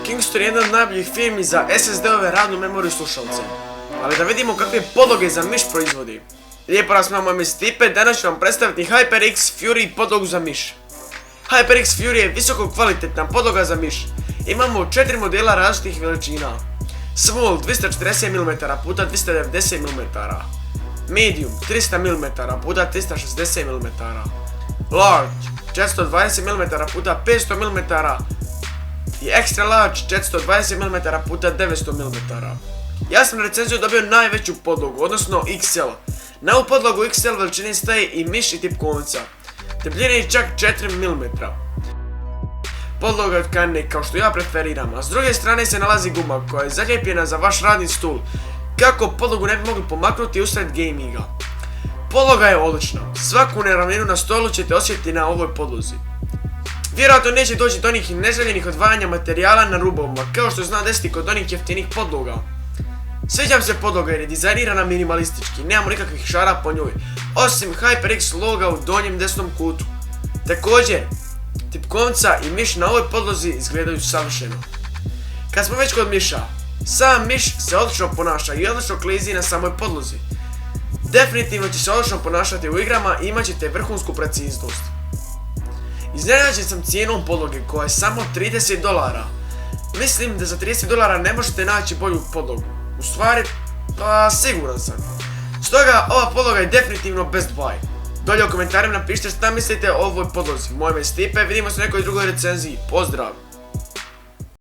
Kingston je jedna od najboljih firmi za SSD-ove radnu memoriju slušalce. Ali da vidimo kakve podloge za miš proizvodi. Lijepo nas imamo ime Stipe, danas ću vam predstaviti HyperX Fury podlogu za miš. HyperX Fury je visoko kvalitetna podloga za miš. Imamo 4 modela različitih veličina. Small 240 mm x 290 mm, Medium 300 mm x 360 mm, Large 420 mm x 500 mm i Extra Large 420 mm x 900 mm. Ja sam na recenziju dobio najveću podlogu, odnosno XL. Na ovu podlogu XL veličine staje i miš i tipkovnica. Debljine je čak 4 mm. Podloga je od tkanine kao što ja preferiram, a s druge strane se nalazi guma koja je zalijepljena za vaš radni stul, kako podlogu ne bi mogli pomaknuti usred gaminga. Podloga je odlična, svaku neravninu na stolu ćete osjetiti na ovoj podlozi. Vjerojatno neće doći do onih neželjenih odvajanja materijala na rubovima, kao što zna desiti kod onih jeftinih podloga. Sviđa mi se podloga jer je dizajnirana minimalistički, nemamo nikakvih šara po njoj, osim HyperX loga u donjem desnom kutu. Također, tipkovnica i miš na ovoj podlozi izgledaju savršeno. Kad smo već kod miša, sam miš se odlično ponaša i odlično klizi na samoj podlozi. Definitivno će se odlično ponašati u igrama i imat ćete vrhunsku preciznost. Iznenađen sam cijenom podloge koja je samo $30. Mislim da za $30 ne možete naći bolju podlogu. U stvari, pa siguran sam. Stoga ova podloga je definitivno best buy. Dolje u komentarima napišite šta mislite o ovoj podlozi. Moje ime je Stipe, vidimo se u nekoj drugoj recenziji. Pozdrav!